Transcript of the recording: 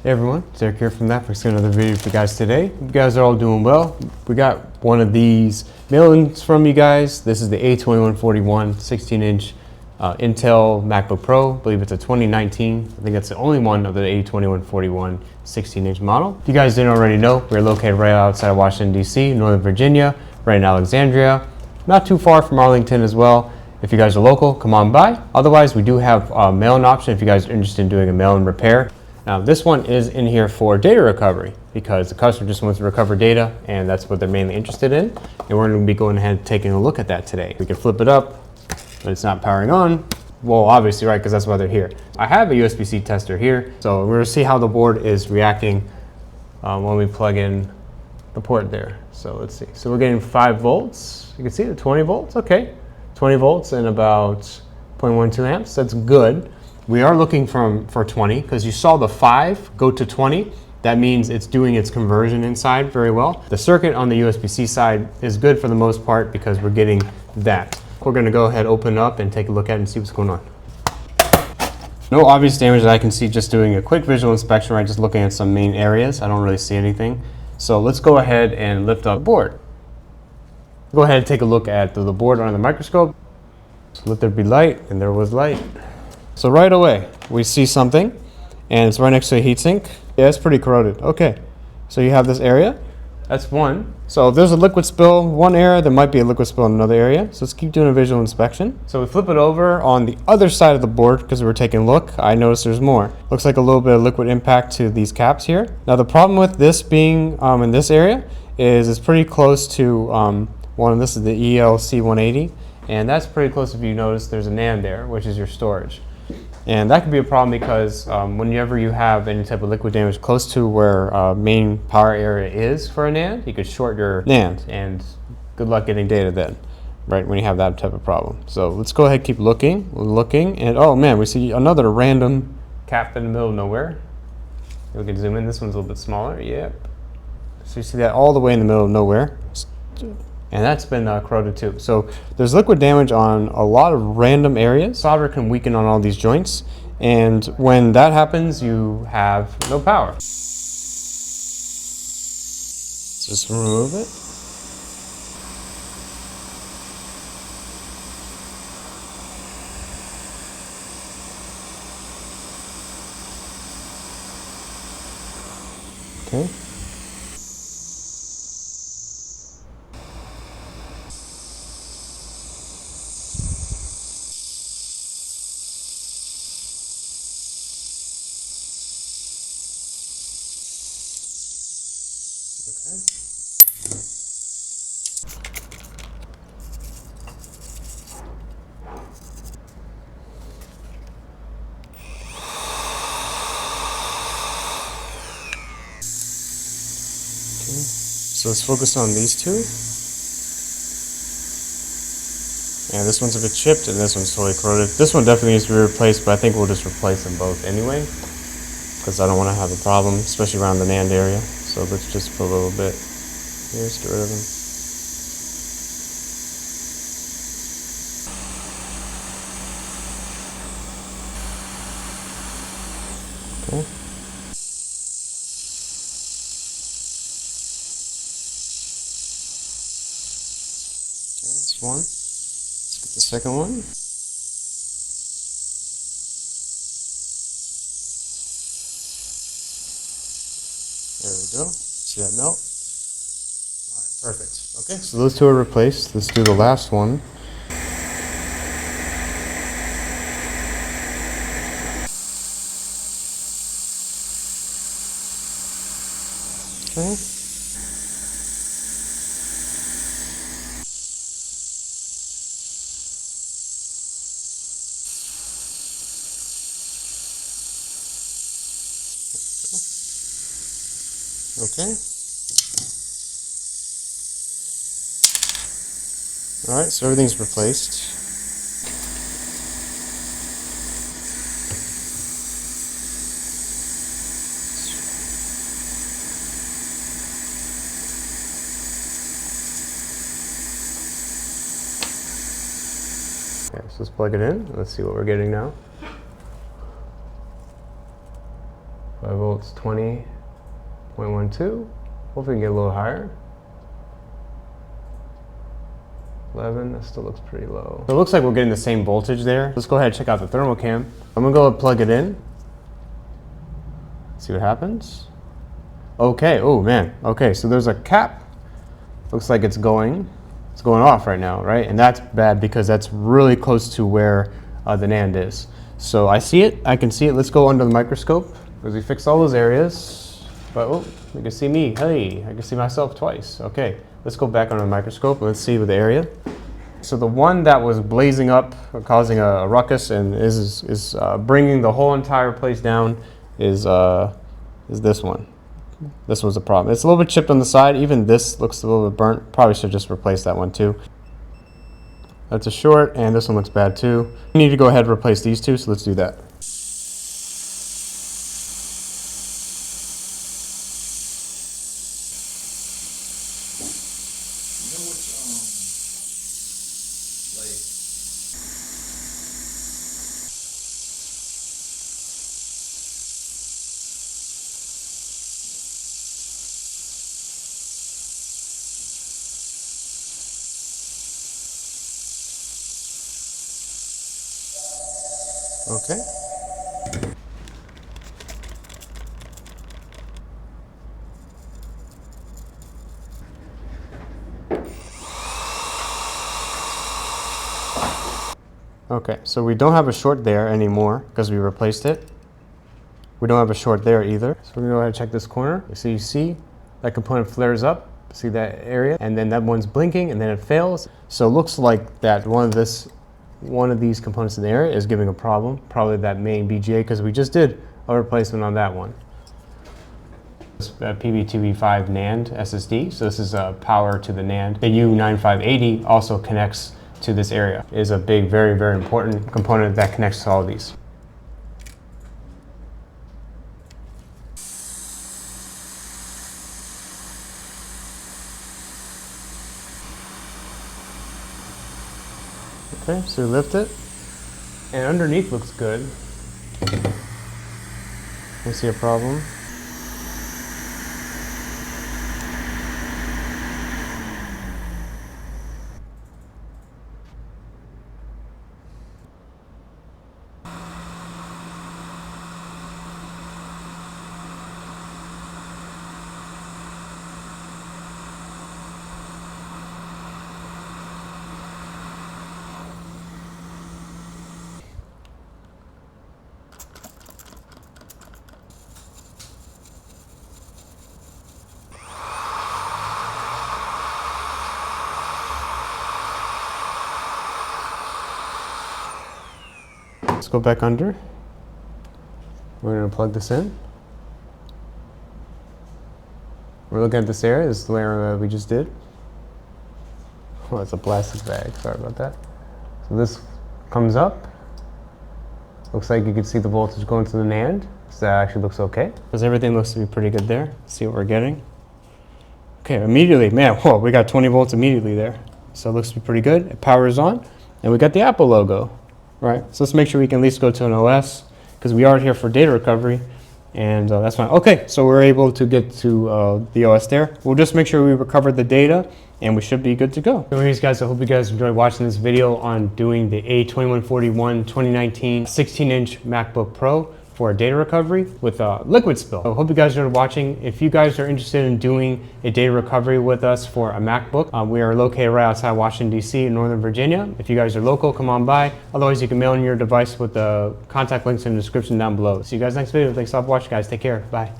Hey everyone, it's Eric here from that. We're doing another video for you guys today. You guys are all doing well. We got one of these mail-ins from you guys. This is the A2141 16-inch Intel MacBook Pro. I believe it's a 2019. I think that's the only one of the A2141 16-inch model. If you guys didn't already know, we're located right outside of Washington, D.C., Northern Virginia, right in Alexandria. Not too far from Arlington as well. If you guys are local, come on by. Otherwise, we do have a mail-in option if you guys are interested in doing a mail-in repair. Now this one is in here for data recovery because the customer just wants to recover data and that's what they're mainly interested in. And we're going to be going ahead and taking a look at that today. We can flip it up, but it's not powering on. Well, obviously, right, because that's why they're here. I have a USB-C tester here, so we're going to see how the board is reacting when we plug in the port there. So let's see. So we're getting 5 volts. You can see the 20 volts. Okay, 20 volts and about 0.12 amps. That's good. We are looking for 20 because you saw the 5 go to 20. That means it's doing its conversion inside very well. The circuit on the USB-C side is good for the most part because we're getting that. We're going to go ahead, open up and take a look at it and see what's going on. No obvious damage that I can see just doing a quick visual inspection, right? Just looking at some main areas. I don't really see anything. So let's go ahead and lift up the board. Go ahead and take a look at the board under the microscope. So let there be light, and there was light. So right away, we see something, and it's right next to a heatsink. Yeah, it's pretty corroded. Okay, so you have this area. That's one. So if there's a liquid spill in one area, there might be a liquid spill in another area. So let's keep doing a visual inspection. So we flip it over on the other side of the board because we were taking a look. I noticed there's more. Looks like a little bit of liquid impact to these caps here. Now the problem with this being in this area is it's pretty close to this is the ELC180, and that's pretty close. If you notice, there's a NAND there, which is your storage. And that could be a problem because whenever you have any type of liquid damage close to where main power area is for a NAND, you could short your NAND, and good luck getting data then, right, when you have that type of problem. So let's go ahead and keep looking, and oh man, we see another random cap in the middle of nowhere. We can zoom in, this one's a little bit smaller, yep. So you see that all the way in the middle of nowhere. And that's been corroded too. So there's liquid damage on a lot of random areas. Solder can weaken on all these joints. And when that happens, you have no power. Just remove it. Okay. So let's focus on these two. And this one's a bit chipped and this one's totally corroded. This one definitely needs to be replaced, but I think we'll just replace them both anyway, because I don't want to have a problem, especially around the NAND area. So let's just put a little bit here, just get rid of them. Okay. That's one. Let's get the second one. There we go. See that melt? Alright, perfect. Okay, so those two are replaced. Let's do the last one. Okay. Okay. All right, so everything's replaced. Okay, so let's plug it in. Let's see what we're getting now. 5 volts, 20.12. Hopefully we can get a little higher. 11, that still looks pretty low. So it looks like we're getting the same voltage there. Let's go ahead and check out the thermal cam. I'm gonna go and plug it in. See what happens. Okay, oh man. Okay, so there's a cap. Looks like it's going off right now, right? And that's bad because that's really close to where the NAND is. So I see it, I can see it. Let's go under the microscope because we fixed all those areas. But oh, you can see me, hey, I can see myself twice. Okay, let's go back under the microscope and let's see with the area. So the one that was blazing up, causing a ruckus and is bringing the whole entire place down is this one. This was a problem. It's a little bit chipped on the side. Even this looks a little bit burnt. Probably should just replace that one too. That's a short, and this one looks bad too. We need to go ahead and replace these two, so let's do that. Okay. Okay, so we don't have a short there anymore because we replaced it. We don't have a short there either. So we're gonna go ahead and check this corner. So you see that component flares up, see that area, and then that one's blinking and then it fails. So it looks like that one of these components in the area is giving a problem, probably that main BGA, because we just did a replacement on that one. This PB2B5 NAND SSD, so this is power to the NAND. The U9580 also connects to this area. It is a big, very, very important component that connects to all of these. Okay, so we lift it, and underneath looks good. We see a problem. Let's go back under. We're going to plug this in. We're looking at this area. This is the layer we just did. Oh, it's a plastic bag. Sorry about that. So this comes up. Looks like you can see the voltage going to the NAND. So that actually looks okay. Because everything looks to be pretty good there. Let's see what we're getting. Okay, immediately, man, whoa, we got 20 volts immediately there. So it looks to be pretty good. It powers on. And we got the Apple logo. Right, so let's make sure we can at least go to an OS because we are here for data recovery, and that's fine. Okay, so we're able to get to the OS there. We'll just make sure we recover the data, and we should be good to go. Anyways, guys, I hope you guys enjoyed watching this video on doing the A2141 2019 16-inch MacBook Pro for data recovery with liquid spill. I hope you guys enjoyed watching. If you guys are interested in doing a data recovery with us for a MacBook, we are located right outside Washington, D.C. in Northern Virginia. If you guys are local, come on by. Otherwise, you can mail in your device with the contact links in the description down below. See you guys next video. Thanks a lot for watching, guys. Take care. Bye.